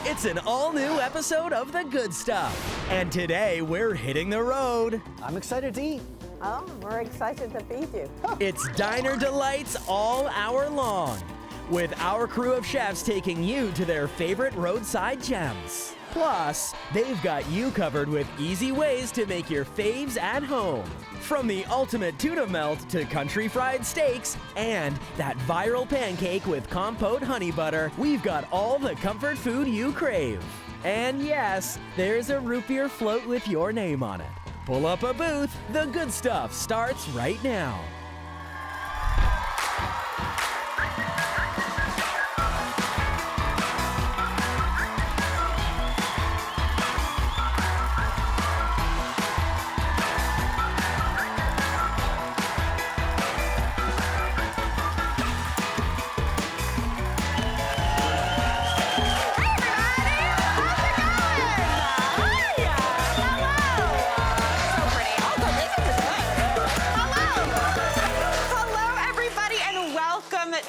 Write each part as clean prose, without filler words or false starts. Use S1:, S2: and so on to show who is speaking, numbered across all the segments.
S1: It's an all-new episode of The Good Stuff. And today, we're hitting the road.
S2: I'm excited to eat.
S3: Oh, we're excited to feed you.
S1: It's diner delights all hour long, with our crew of chefs taking you to their favorite roadside gems. Plus, they've got you covered with easy ways to make your faves at home. From the ultimate tuna melt to country fried steaks and that viral pancake with compote honey butter, we've got all the comfort food you crave. And yes, there's a root beer float with your name on it. Pull up a booth. The Good Stuff starts right now.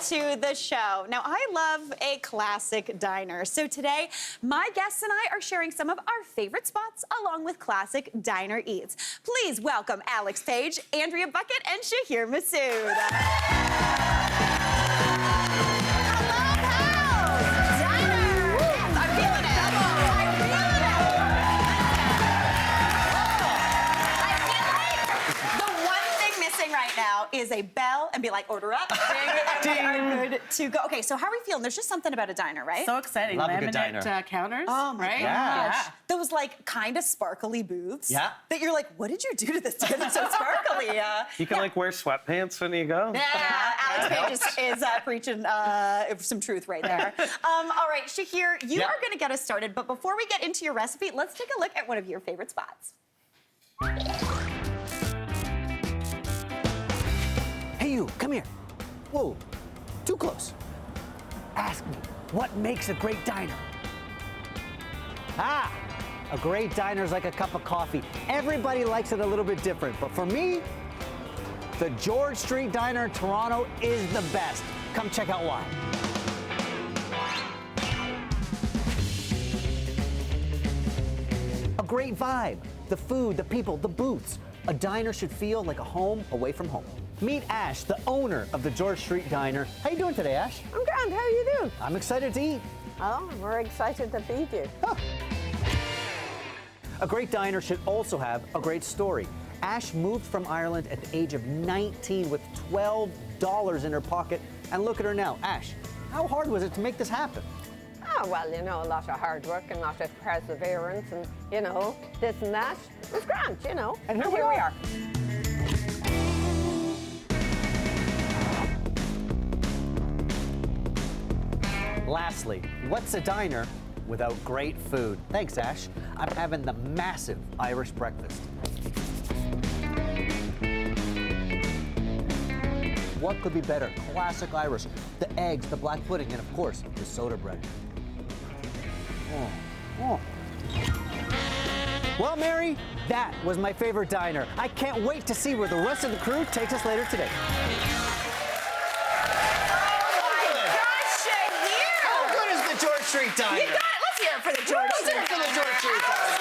S4: To the show. Now, I love a classic diner. So today, my guests and I are sharing some of our favorite spots along with classic diner eats. Please welcome Alex Page, Andrea Buckett, and Shahir Massoud. Now is a bell and be like, order up, ding, and we are good to go. Okay, so how are we feeling? There's just something about a diner, right?
S5: So exciting.
S2: Love a good
S5: Laminate
S2: diner.
S5: Counters.
S4: Oh my
S5: right?
S4: gosh.
S2: Yeah.
S4: Those like kind of sparkly booths.
S2: Yeah.
S4: That you're like, what did you do to this to get it so sparkly?
S6: You can like wear sweatpants when you go.
S4: Yeah, Alex Page is preaching some truth right there. All right, Shahir, you are going to get us started. But before we get into your recipe, let's take a look at one of your favorite spots.
S2: Hey, you, come here. Whoa, too close. Ask me, what makes a great diner? Ah, a great diner is like a cup of coffee. Everybody likes it a little bit different, but for me, the George Street Diner in Toronto is the best. Come check out why. A great vibe, the food, the people, the booths. A diner should feel like a home away from home. Meet Ash, the owner of the George Street Diner. How you doing today, Ash?
S3: I'm grand. How are you doing?
S2: I'm excited to eat.
S3: Oh, we're excited to feed you.
S2: Huh. A great diner should also have a great story. Ash moved from Ireland at the age of 19 with $12 in her pocket, and look at her now. Ash, how hard was it to make this happen?
S3: Oh, well, you know, a lot of hard work and a lot of perseverance and, you know, this and that. It was grand, you know.
S2: And here we are. Lastly, what's a diner without great food? Thanks, Ash. I'm having the massive Irish breakfast. What could be better? Classic Irish. The eggs, the black pudding, and of course, the soda bread. Oh. Well, Mary, that was my favorite diner. I can't wait to see where the rest of the crew takes us later today. Street Diner.
S4: You got it. Let's hear it for the George Street Diner.
S2: For the George Street Diner.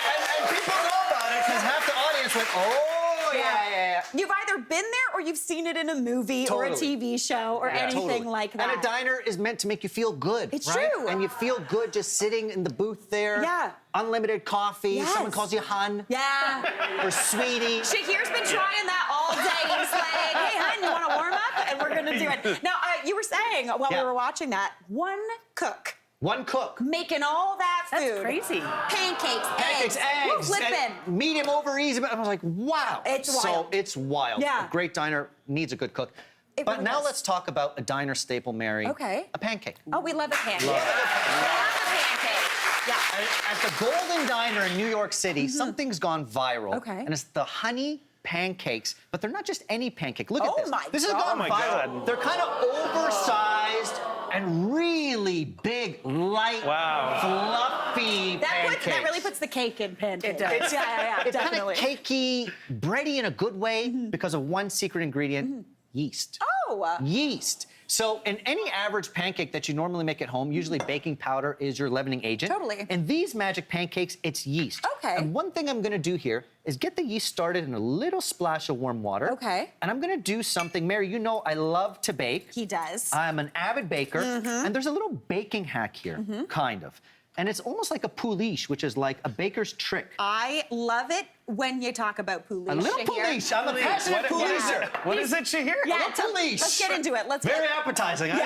S2: And people know about it because half the audience went, oh, yeah.
S4: You've either been there or you've seen it in a movie or a TV show or anything like that.
S2: And a diner is meant to make you feel good.
S4: It's
S2: right?
S4: true.
S2: And you feel good just sitting in the booth there.
S4: Yeah.
S2: Unlimited coffee.
S4: Yes.
S2: Someone calls you hun.
S4: Yeah.
S2: Or sweetie.
S4: Shahir's been trying that all day. He's like, hey, hun, you want to warm up? And we're going to do it. Now, you were saying while we were watching that, one cook.
S2: One cook.
S4: Making all that food.
S5: That's crazy.
S4: Pancakes, eggs.
S2: And medium over easy. But I was like, wow.
S4: It's wild.
S2: So it's wild.
S4: Yeah.
S2: A great diner needs a good cook. But
S4: really
S2: now
S4: does.
S2: let's talk about a diner staple, Mary.
S4: Okay.
S2: A pancake.
S4: Oh, we love a pancake.
S2: Love it.
S4: We love a pancake. Yeah.
S2: At the Golden Diner in New York City, something's gone viral.
S4: Okay.
S2: And it's the honey pancakes, but they're not just any pancake. Look at
S4: Oh
S2: this.
S4: my
S2: This has
S4: God.
S2: gone
S6: Oh my
S2: viral.
S6: God.
S2: They're kind of oversized and really big, light, fluffy pancakes.
S4: That really puts the cake in pancakes.
S5: It does.
S4: Yeah,
S2: It's
S4: definitely.
S2: kind of cakey, bready in a good way because of one secret ingredient, yeast.
S4: Oh.
S2: Yeast. So in any average pancake that you normally make at home, usually baking powder is your leavening agent.
S4: Totally.
S2: In these magic pancakes, it's yeast.
S4: Okay.
S2: And one thing I'm gonna do here is get the yeast started in a little splash of warm water.
S4: Okay.
S2: And I'm gonna do something, Mary, you know I love to bake.
S4: He does.
S2: I'm an avid baker, and there's a little baking hack here, kind of. And it's almost like a pouliche, which is like a baker's trick.
S4: I love it when you talk about pouliche.
S2: A little
S4: Shahir.
S2: pouliche. I'm a passionate poulicher.
S6: What is it, Shahir?
S4: Yeah,
S2: A pouliche.
S4: let's get into it. Let's
S2: Very
S4: get
S2: appetizing, I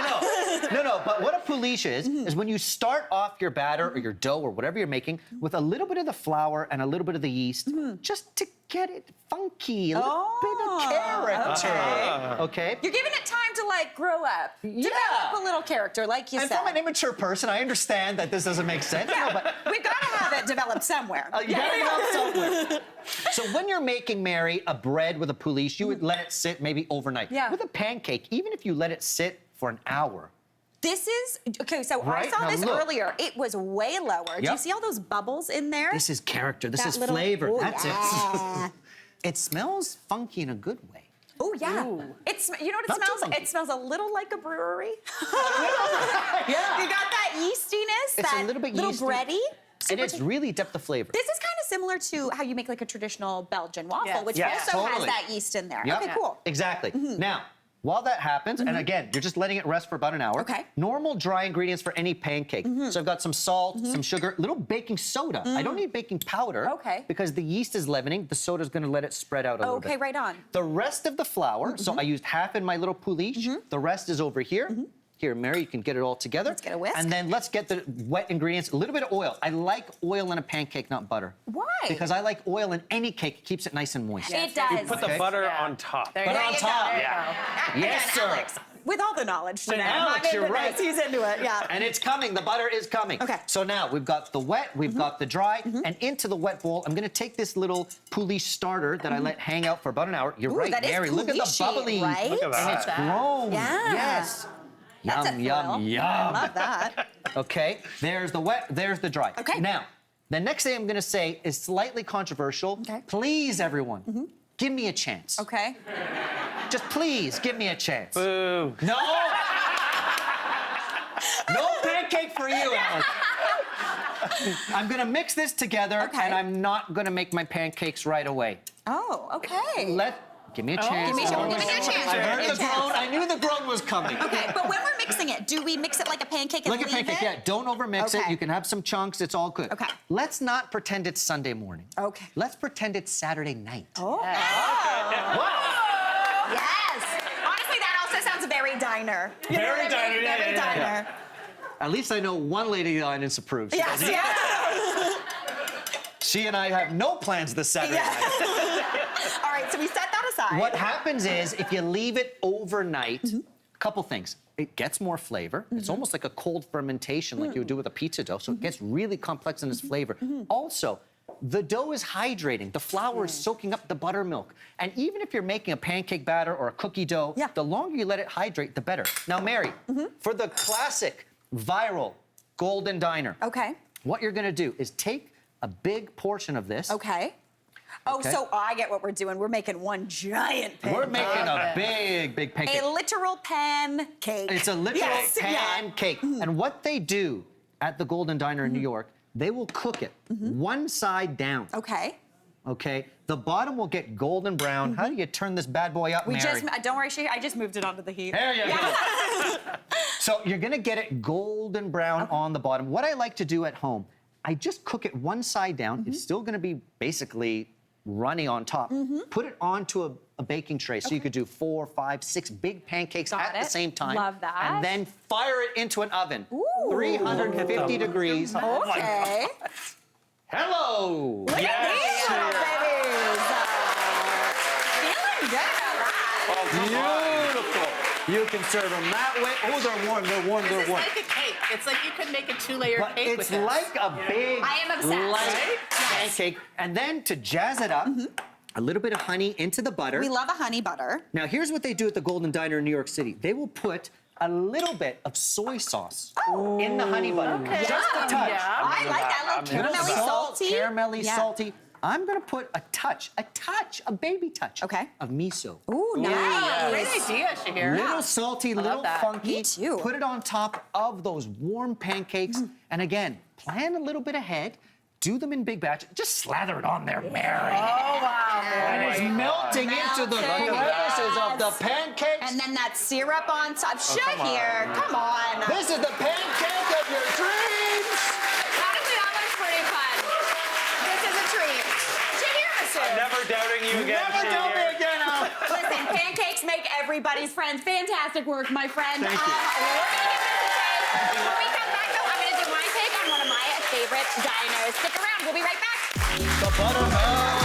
S2: know. No, but what a pouliche is when you start off your batter or your dough or whatever you're making with a little bit of the flour and a little bit of the yeast, just to get it funky, a little bit of character. Okay.
S4: You're giving it time to like grow up, develop a little character, like you
S2: And
S4: said.
S2: from an immature person, I understand that this doesn't make sense. No, but
S4: We've got to have it develop somewhere.
S2: you gotta go somewhere. So when you're making, Mary, a bread with a pouliche, you would let it sit maybe overnight.
S4: Yeah.
S2: With a pancake, even if you let it sit for an hour,
S4: This is, okay, so I
S2: Right?
S4: saw
S2: Now
S4: this
S2: look.
S4: earlier. It was way lower. Do you
S2: Yep.
S4: see all those bubbles in there?
S2: this is character, this
S4: That
S2: is
S4: little-
S2: flavor.
S4: Oh,
S2: That's
S4: yeah.
S2: it. It smells funky in a good way.
S4: Oh, yeah. It's, you know what it
S2: Not too
S4: smells?
S2: funky.
S4: It smells a little like a brewery.
S2: Yeah.
S4: You got that yeastiness,
S2: It's
S4: that
S2: a little bit yeasty.
S4: bready.
S2: And it's really depth of flavor.
S4: This is kind of similar to how you make like a traditional Belgian waffle,
S3: Yes.
S4: which
S2: Yes,
S4: also
S2: totally.
S4: has that yeast in there.
S2: Yep.
S4: Okay, cool.
S2: Exactly. Now, while that happens, and again, you're just letting it rest for about an hour.
S4: Okay.
S2: Normal dry ingredients for any pancake. So I've got some salt, some sugar, little baking soda. I don't need baking powder.
S4: Okay.
S2: Because the yeast is leavening, the soda's gonna let it spread out a little bit.
S4: Okay, right on.
S2: The rest of the flour, so I used half in my little pouliche. The rest is over here. Here, Mary, you can get it all together.
S4: Let's get a whisk.
S2: And then let's get the wet ingredients, a little bit of oil. I like oil in a pancake, not butter.
S4: Why?
S2: Because I like oil in any cake. It keeps it nice and moist.
S4: It does.
S6: Put the
S2: Okay.
S6: butter on top.
S3: There
S2: But
S3: you
S2: on
S3: go.
S2: top.
S3: There you
S6: Yeah.
S3: go.
S2: Yes, sir.
S4: Alex, with all the knowledge today.
S2: Alex,
S4: My
S2: you're
S4: goodness,
S2: right.
S4: He's into it, yeah.
S2: And it's coming. The butter is coming.
S4: Okay.
S2: So now we've got the wet, we've got the dry, and into the wet bowl, I'm gonna take this little pouliche starter that I let hang out for about an hour. You're
S4: Ooh,
S2: right,
S4: that is
S2: Mary. Look at the
S4: pouliche,
S2: bubbly.
S4: right?
S6: Look at
S2: And it's
S6: that.
S2: grown.
S4: Yeah.
S2: Yes.
S4: That's a
S2: Yum, yum,
S4: thrill.
S2: yum.
S4: I love that.
S2: Okay, there's the wet, there's the dry.
S4: Okay.
S2: Now, the next thing I'm gonna say is slightly controversial.
S4: Okay.
S2: Please, everyone, give me a chance.
S4: Okay.
S2: Just please give me a chance.
S6: Boo.
S2: No! No pancake for you, Alex. I'm gonna mix this together,
S4: Okay.
S2: and I'm not gonna make my pancakes right away.
S4: Oh, okay.
S2: Give me a chance.
S4: Give me a chance.
S2: I heard
S4: Give me
S2: the
S4: a chance.
S2: groan. I knew the groan was coming.
S4: Okay, but when we're mixing it, do we mix it like a pancake and
S2: Like a
S4: leave
S2: pancake,
S4: it?
S2: yeah. Don't overmix it.
S4: Okay.
S2: You can have some chunks. It's all good.
S4: Okay.
S2: Let's not pretend it's Sunday morning.
S4: Okay.
S2: Let's pretend it's Saturday night.
S4: Oh. Yes. Honestly, that also sounds very diner. You know
S6: Very
S4: what I mean?
S6: diner, yeah,
S4: Very
S6: yeah, yeah.
S4: diner.
S2: At least I know one lady on this approves. She
S4: Yes,
S2: goes,
S4: yeah.
S2: She and I have no plans this Saturday night.
S4: All right, so we set that aside.
S2: What happens is if you leave it overnight, a couple things. It gets more flavor. It's almost like a cold fermentation like you would do with a pizza dough. So it gets really complex in its flavor. Also, the dough is hydrating. The flour is soaking up the buttermilk. And even if you're making a pancake batter or a cookie dough,
S4: Yeah.
S2: the longer you let it hydrate, the better. Now, Mary, for the classic viral golden diner,
S4: Okay.
S2: what you're gonna do is take a big portion of this.
S4: Okay. Oh,
S2: Okay.
S4: so I get what we're doing. We're making one giant pancake.
S2: We're making a big pancake.
S4: A literal pancake.
S2: It's a literal
S4: Yes, yeah.
S2: pancake. And what they do at the Golden Diner in New York, they will cook it one side down.
S4: Okay.
S2: Okay? The bottom will get golden brown. How do you turn this bad boy up,
S4: We
S2: Mary?
S4: just, don't worry, I just moved it onto the heat.
S2: There you go. So you're gonna get it golden brown on the bottom. What I like to do at home, I just cook it one side down. It's still gonna be basically runny on top. Put it onto a baking tray. So you could do 4, 5, 6 big pancakes
S4: Got
S2: at the
S4: it.
S2: same time.
S4: Love that.
S2: And then fire it into an oven.
S4: Ooh.
S2: 350 degrees.
S4: Okay.
S2: Hello!
S4: Look at these little babies. Feeling good.
S2: Beautiful. You can serve them that way. Oh, they're warm, they're warm,
S5: It's
S2: they're warm.
S5: like a cake. It's like you could make a 2-layer
S2: But
S5: cake
S2: it's
S5: with this.
S2: like a big,
S4: I am obsessed.
S2: light
S4: Right?
S2: pancake. And then to jazz it up, a little bit of honey into the butter.
S4: We love a honey butter.
S2: Now, here's what they do at the Golden Diner in New York City. They will put a little bit of soy sauce in the honey butter.
S5: Okay.
S2: Just a touch.
S5: Yeah.
S4: I like that little
S2: Little
S4: caramelly
S2: salt,
S4: salty.
S2: caramelly,
S4: Yeah.
S2: salty. I'm gonna put a baby touch
S4: Okay.
S2: of miso.
S4: Ooh, nice.
S5: Great idea, Shahir.
S2: Little salty, little
S5: that.
S2: funky.
S4: Me too.
S2: Put it on top of those warm pancakes. And again, plan a little bit ahead. Do them in big batch. Just slather it on there, Mary.
S5: Oh, wow.
S2: And it's melting into the crevices of the pancakes.
S4: And then that syrup on top. Shahir, come on.
S2: This is the pancake of your dreams.
S5: Honestly, that looks pretty fun.
S4: This is a treat. Shahir, Massoud.
S6: Never doubting you again,
S2: Never tell me
S6: Shahir.
S2: again, Al.
S4: Listen, pancakes make everybody's friends. Fantastic work, my friend.
S6: Thank you.
S4: We're gonna give this a taste. When we come back, though, I'm gonna do my take on one of my favorite diners. Stick around. We'll be right back.
S2: The buttermilk.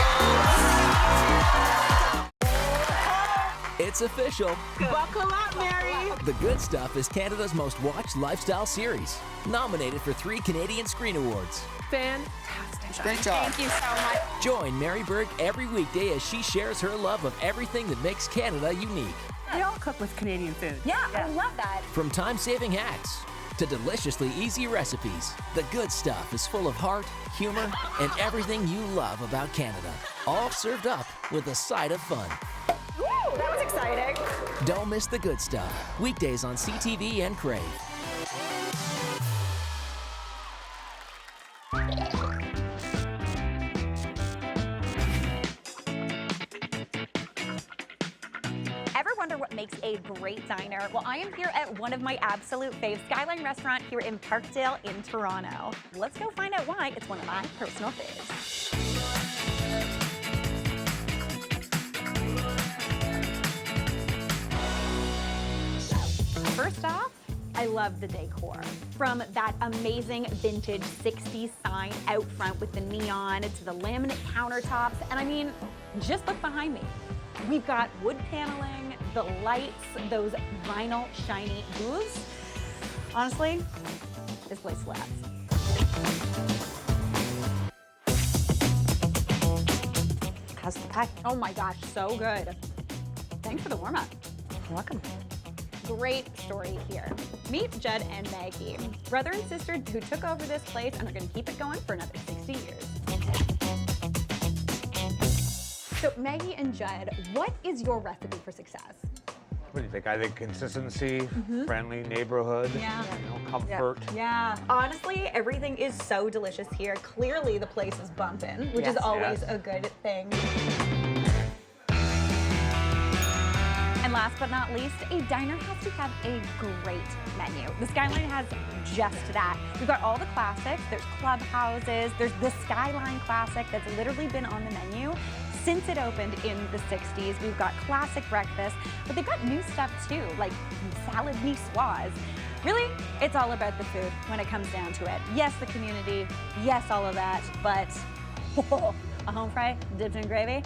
S1: It's official.
S5: Buckle up, Mary.
S1: The Good Stuff is Canada's most watched lifestyle series, nominated for 3 Canadian Screen Awards.
S5: Fantastic.
S2: Great job.
S5: Thank you so much.
S1: Join Mary Berg every weekday as she shares her love of everything that makes Canada unique.
S5: We all cook with Canadian food.
S4: Yeah, I love that.
S1: From time-saving hacks to deliciously easy recipes, The Good Stuff is full of heart, humor, and everything you love about Canada, all served up with a side of fun.
S4: Woo, that was exciting.
S1: Don't miss The Good Stuff, weekdays on CTV and Crave.
S4: Ever wonder what makes a great diner? Well, I am here at one of my absolute faves, Skyline Restaurant here in Parkdale in Toronto. Let's go find out why it's one of my personal faves. First off, I love the decor. From that amazing vintage 60s sign out front with the neon to the laminate countertops, and I mean, just look behind me. We've got wood paneling, the lights, those vinyl shiny booths. Honestly, this place slaps. How's the pie? Oh my gosh, so good. Thanks for the warm-up. You're welcome. Great story here. Meet Judd and Maggie, brother and sister who took over this place and are going to keep it going for another 60 years. So Maggie and Judd, what is your recipe for success?
S7: What do you think? I think consistency, friendly neighborhood,
S4: Yeah.
S7: comfort.
S4: Yeah. Honestly, everything is so delicious here. Clearly, the place is bumping, which is always a good thing. And last but not least, a diner has to have a great menu. The Skyline has just that. We've got all the classics. There's clubhouses. There's the Skyline Classic that's literally been on the menu since it opened in the 60s. We've got classic breakfast, but they've got new stuff too, like salad niçoise. Really, it's all about the food when it comes down to it. Yes, the community, yes, all of that, but a home fry dipped in gravy.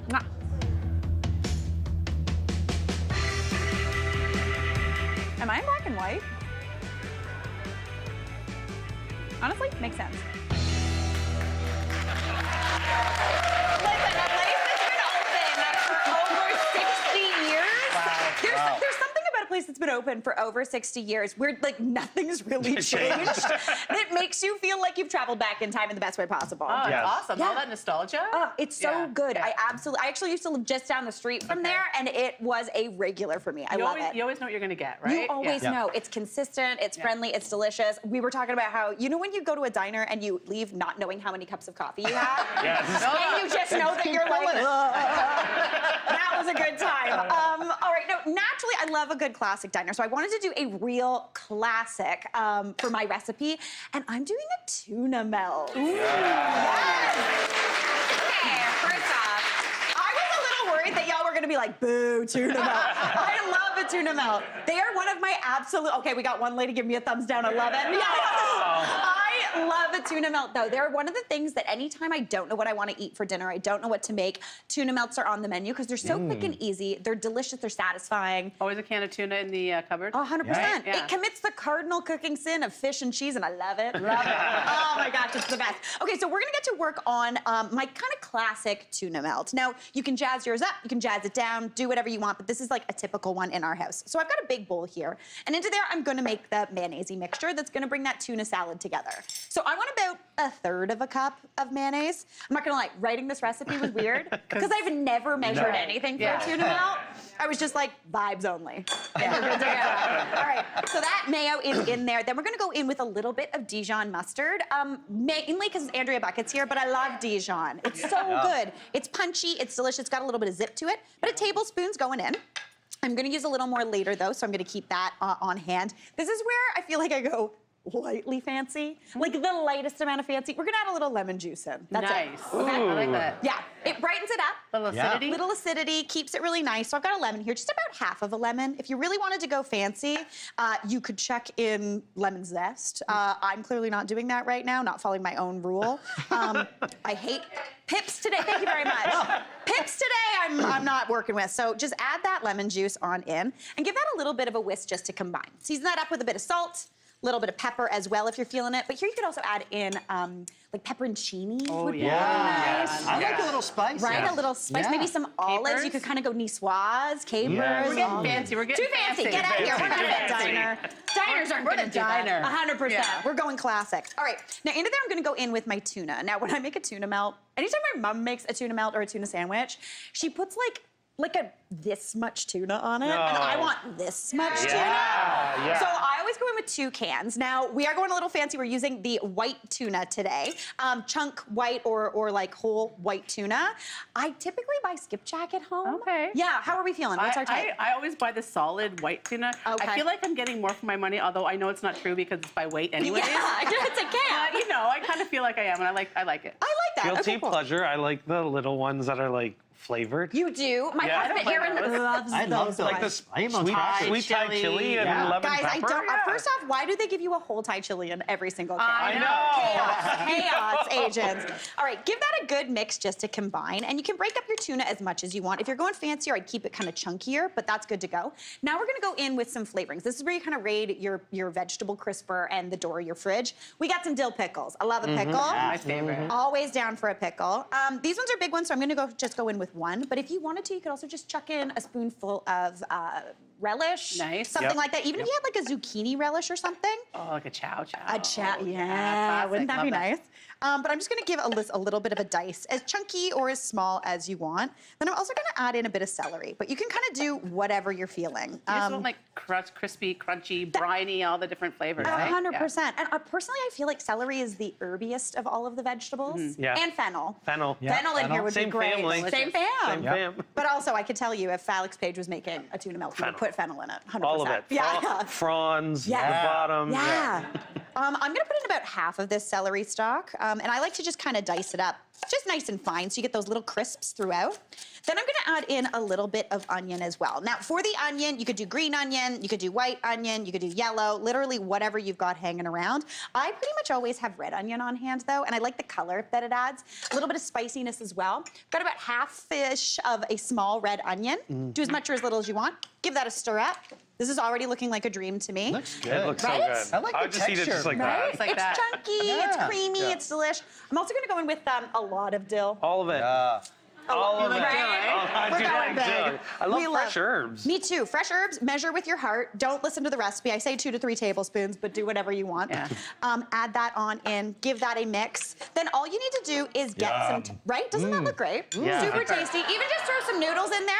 S4: Mwah. Am I in black and white? Honestly, makes sense. Listen, a place that's been open for over 60 years. There's something about a place that's been open for over 60 years where like nothing's really changed. It makes you feel like you've traveled back in time in the best way possible.
S5: Oh,
S6: Yes.
S5: awesome. All that nostalgia.
S4: It's so
S5: Yeah,
S4: good.
S5: yeah.
S4: I actually used to live just down the street from there, and it was a regular for me. I love it.
S5: You always know what you're going to get, right?
S4: You always
S5: Yeah.
S4: know. It's consistent, it's friendly, it's delicious. We were talking about how, you know when you go to a diner and you leave not knowing how many cups of coffee you have?
S6: Yes.
S4: And you just know that you're like, "Ugh." That was a good time. All right, now, naturally, I love a good classic diner, so I wanted to do a real classic for my recipe, and I'm doing a tuna melt. Yes! Okay, first off, I was a little worried that y'all were gonna be like, boo, tuna melt. I love a tuna melt. They are one of my absolute, okay, we got one lady give me a thumbs down, I love it. Yeah. I love a tuna melt though. They're one of the things that anytime I don't know what I want to eat for dinner, I don't know what to make, tuna melts are on the menu because they're so quick and easy. They're delicious, they're satisfying.
S5: Always a can of tuna in the cupboard.
S4: 100%.
S5: Yeah.
S4: It commits the cardinal cooking sin of fish and cheese, and I love it. Love it. Oh my gosh, it's the best. Okay, so we're gonna get to work on my kind of classic tuna melt. Now, you can jazz yours up, you can jazz it down, do whatever you want, but this is like a typical one in our house. So I've got a big bowl here, and into there, I'm gonna make the mayonnaise-y mixture that's gonna bring that tuna salad together. So I want about 1/3 of a cup of mayonnaise. I'm not gonna lie, writing this recipe was weird, because I've never measured anything for a tuna melt. I was just like, vibes only. And we're good to go. All right, so that mayo is in there. Then we're gonna go in with a little bit of Dijon mustard, mainly because Andrea Buckett's here, but I love Dijon. It's so good. It's punchy, it's delicious, it's got a little bit of zip to it, but a tablespoon's going in. I'm gonna use a little more later though, so I'm gonna keep that on hand. This is where I feel like I go lightly fancy, like the lightest amount of fancy. We're gonna add a little lemon juice in. That's
S5: nice.
S4: it. Okay?
S5: I like that.
S4: Yeah, it brightens it up.
S5: A little acidity.
S4: Little acidity, keeps it really nice. So I've got a lemon here, just about half of a lemon. If you really wanted to go fancy, you could chuck in lemon zest. I'm clearly not doing that right now, not following my own rule. I hate pips today. Thank you very much. Pips today, I'm not working with. So just add that lemon juice on in and give that a little bit of a whisk just to combine. Season that up with a bit of salt, a little bit of pepper as well if you're feeling it. But here you could also add in like pepperoncini would be really nice.
S2: I like a little spice.
S4: Right, a little spice, maybe some olives. You could kind of go niçoise, capers.
S5: We're getting fancy. We're getting
S4: Too fancy. Get out of here. We're not a diner. Diners aren't going to do
S5: diner.
S4: that. 100%.
S5: Yeah.
S4: We're going classic. All right. Now into there, I'm going to go in with my tuna. Now, when I make a tuna melt, anytime my mom makes a tuna melt or a tuna sandwich, she puts like this much tuna on it, and I want this much tuna.
S7: Yeah.
S4: So I always go in with 2 cans. Now, we are going a little fancy. We're using the white tuna today. Chunk white or like whole white tuna. I typically buy skipjack at home.
S5: Okay.
S4: Yeah, how are we feeling? What's our type?
S5: I always buy the solid white tuna.
S4: Okay.
S5: I feel like I'm getting more for my money, although I know it's not true because it's by weight anyway.
S4: Yeah, it's a can.
S5: But, you know, I kind of feel like I am, and I like it.
S4: I like that.
S6: Guilty
S4: Okay, cool.
S6: pleasure. I like the little ones that are like flavored.
S4: You do. My
S6: Yeah.
S4: husband
S5: I don't
S4: Aaron
S5: like those.
S4: loves
S2: I love
S4: those.
S2: those.
S6: Like this
S2: I am on
S6: sweet,
S2: Thai
S6: sweet Thai chili and lemon
S4: Guys, I
S6: pepper.
S4: don't.
S6: Yeah.
S4: First off, why do they give you a whole Thai chili in every single can?
S5: I
S6: know.
S4: Chaos agents. All right, give that a good mix just to combine, and you can break up your tuna as much as you want. If you're going fancier, I'd keep it kind of chunkier, but that's good to go. Now we're gonna go in with some flavorings. This is where you kind of raid your vegetable crisper and the door of your fridge. We got some dill pickles. I love a pickle.
S5: My favorite.
S4: Always down for a pickle. These ones are big ones, so I'm gonna just go in with one. But if you wanted to, you could also just chuck in a spoonful of relish.
S5: Nice.
S4: Something
S6: Yep.
S4: like that. Even if you had like a zucchini relish or something.
S5: Oh, like a chow chow.
S4: A chow, yeah.
S5: classic.
S4: Wouldn't that
S5: Love
S4: be nice? But I'm just gonna give a little bit of a dice, as chunky or as small as you want. Then I'm also gonna add in a bit of celery, but you can kind of do whatever you're feeling.
S5: You just want like crispy, crunchy, briny, all the different flavors, right?
S4: 100%. And personally, I feel like celery is the herbiest of all of the vegetables.
S6: Yeah.
S4: And fennel.
S6: Fennel.
S4: Fennel in here would
S6: Same
S4: be great.
S6: family.
S4: Same fam.
S6: Same fam.
S4: But also, I could tell you if Alex Page was making a tuna melt, he would
S6: Fennel.
S4: put fennel in it. 100%.
S6: All of it.
S4: Yeah.
S6: Fronds,
S4: Yeah.
S6: the bottom.
S4: Yeah. I'm gonna put in about half of this celery stalk, and I like to just kind of dice it up, just nice and fine, so you get those little crisps throughout. Then I'm gonna add in a little bit of onion as well. Now, for the onion, you could do green onion, you could do white onion, you could do yellow, literally whatever you've got hanging around. I pretty much always have red onion on hand though, and I like the color that it adds. A little bit of spiciness as well. Got about half-ish of a small red onion. Do as much or as little as you want. Give that a stir up. This is already looking like a dream to me.
S2: Looks good.
S6: It looks
S4: Right?
S6: so good.
S2: I like the
S6: would just eat it
S2: texture.
S6: just like
S4: Right?
S6: that.
S5: It's like
S4: it's
S5: that.
S4: chunky,
S2: Yeah.
S4: it's creamy,
S2: Yeah.
S4: it's delish. I'm also gonna go in with a lot of dill.
S6: All of it. All of it.
S4: Right?
S6: Oh, I
S4: We're
S6: do
S4: going
S6: like
S4: big.
S6: dill. I love
S4: We
S6: fresh herbs.
S4: Me too. Fresh herbs, measure with your heart. Don't listen to the recipe. I say 2 to 3 tablespoons, but do whatever you want.
S5: Yeah.
S4: Add that on in, give that a mix. Then all you need to do is get some, right? Doesn't that look great?
S6: Yeah.
S4: Super tasty. Even just throw some noodles in there.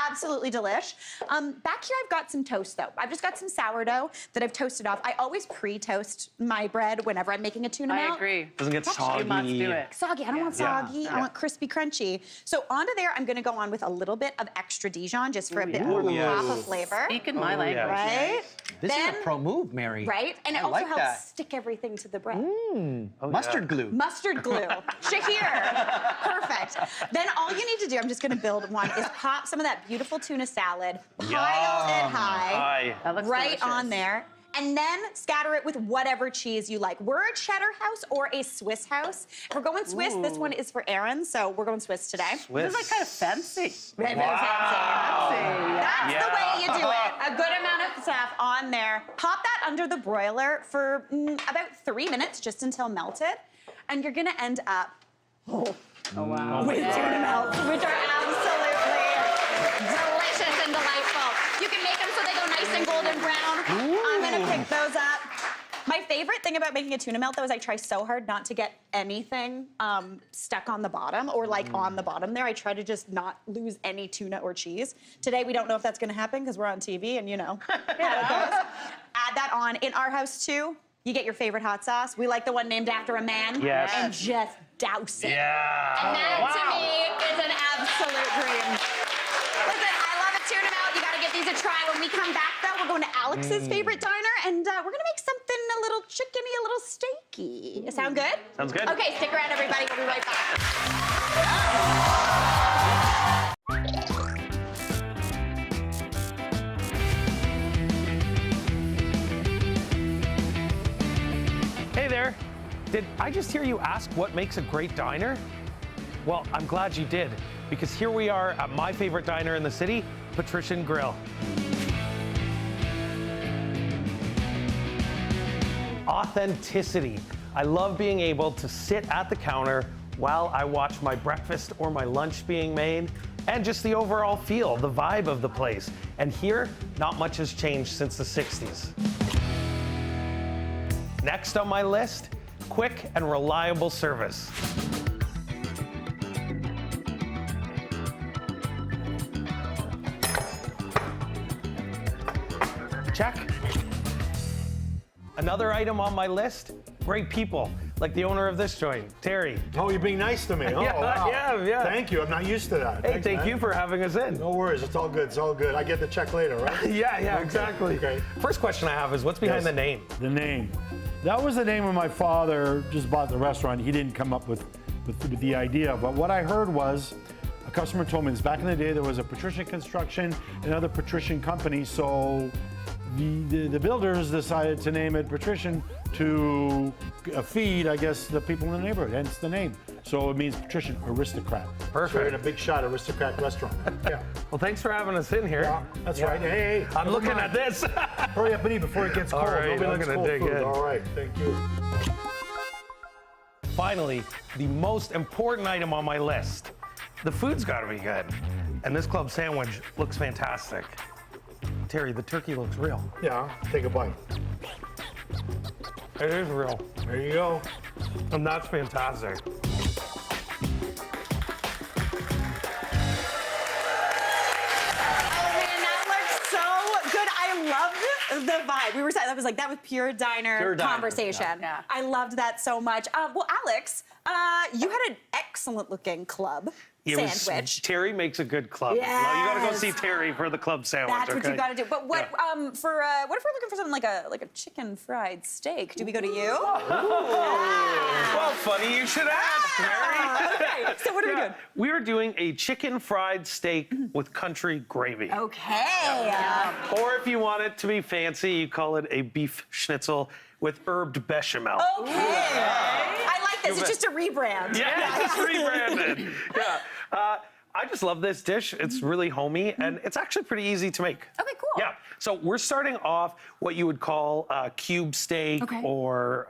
S4: Absolutely delish. Back here, I've got some toast though. I've just got some sourdough that I've toasted off. I always pre-toast my bread whenever I'm making a tuna melt.
S5: I agree.
S6: Doesn't get soggy.
S5: You must do it.
S4: Soggy. I don't want soggy. I want crispy, crunchy. So onto there, I'm gonna go on with a little bit of extra Dijon just for a bit more of a pop of flavor.
S5: Speaking my language.
S6: yeah.
S4: Right?
S2: This
S4: Then-
S2: is a pro move, Mary.
S4: Right? And it
S2: I
S4: also
S2: like
S4: helps
S2: that.
S4: stick everything to the bread.
S2: Mustard glue.
S4: Mustard glue. Shahir. Perfect. Then all you need to do, I'm just gonna build one, is pop some of that beautiful tuna salad, pile it high,
S5: That looks
S4: right
S5: delicious.
S4: on there. And then scatter it with whatever cheese you like. We're a cheddar house or a Swiss house. If we're going Swiss, this one is for Aaron, so we're going Swiss today.
S5: This is like kind of fancy.
S4: Very, very fancy. That's
S6: Yeah.
S4: the way you do it. A good amount of stuff on there. Pop that under the broiler for about 3 minutes, just until melted. And you're gonna end up
S5: Oh, wow.
S4: with tuna melts, which are absolutely
S8: Delicious and delightful. You can make them so they go nice and golden brown.
S4: I'm gonna pick those up. My favorite thing about making a tuna melt, though, is I try so hard not to get anything stuck on the bottom or like on the bottom there. I try to just not lose any tuna or cheese. Today, we don't know if that's gonna happen because we're on TV and you know how it goes. Add that on. In our house, too, you get your favorite hot sauce. We like the one named after a man.
S6: Yes.
S4: And just douse it.
S6: Yeah.
S8: And that, to me, is an absolute dream.
S4: Listen, I love a tuna melt. You gotta give these a try. When we come back, though, we're going to Alex's favorite diner, and we're gonna make something a little chickeny, a little steaky. Sound good?
S6: Sounds good.
S4: Okay, stick around, everybody. We'll be right back.
S6: Hey there. Did I just hear you ask what makes a great diner? Well, I'm glad you did, because here we are at my favorite diner in the city, Patrician Grill. Authenticity. I love being able to sit at the counter while I watch my breakfast or my lunch being made, and just the overall feel, the vibe of the place. And here, not much has changed since the 60s. Next on my list, quick and reliable service. Check. Another item on my list, great people, like the owner of this joint, Terry.
S9: Oh, you're being nice to me. Oh,
S6: Yeah,
S9: wow.
S6: yeah.
S9: Thank you. I'm not used to that.
S6: Hey,
S9: Thanks,
S6: thank
S9: man.
S6: you for having us in.
S9: No worries. It's all good. It's all good. I get the check later, right?
S6: Yeah, exactly.
S9: Okay.
S6: First question I have is, what's behind
S9: Yes.
S6: the name?
S9: The name. That was the name when my father just bought the restaurant. He didn't come up with the idea. But what I heard was, a customer told me this. Back in the day, there was a Patrician Construction and other Patrician companies. So the builders decided to name it Patrician to feed, I guess, the people in the neighborhood, hence the name. So it means Patrician, aristocrat.
S6: Perfect.
S9: So we're in a big shot aristocrat restaurant. Yeah.
S6: Well, thanks for having us in here.
S9: Yeah, that's right. Hey,
S6: I'm
S9: never
S6: looking
S9: mind.
S6: at this.
S9: Hurry up and eat before it gets
S6: All
S9: cold.
S6: right,
S9: Nobody
S6: I'm
S9: likes
S6: gonna
S9: cold
S6: dig
S9: food.
S6: in.
S9: All right, thank you.
S6: Finally, the most important item on my list. The food's gotta be good. And this club sandwich looks fantastic. Terry, the turkey looks real.
S9: Yeah, take a bite.
S6: It is real.
S9: There you go.
S6: And that's fantastic.
S4: Oh man, that looks so good. I loved the vibe. We were saying that was pure diner
S2: Pure diner,
S4: conversation.
S5: yeah.
S4: I loved that so much. Well, Alex, you had an excellent looking club sandwich.
S6: Terry makes a good club. Well, you gotta go
S4: Yes.
S6: see Terry for the club sandwich.
S4: That's what
S6: okay?
S4: you got to do. But what
S6: Yeah.
S4: what if we're looking for something like a chicken fried steak? Do we go to you?
S6: Well, funny you should ask, Mary.
S4: Okay. So what are we doing?
S6: We are doing a chicken fried steak with country gravy.
S4: Okay.
S6: Or if you want it to be fancy, you call it a beef schnitzel with herbed bechamel.
S4: Okay. I like this. It's just a rebrand.
S6: Yeah, it's rebranded. Yeah. I just love this dish. It's really homey, and it's actually pretty easy to make.
S4: Okay, cool.
S6: Yeah. So we're starting off what you would call cube steak
S4: Okay.
S6: or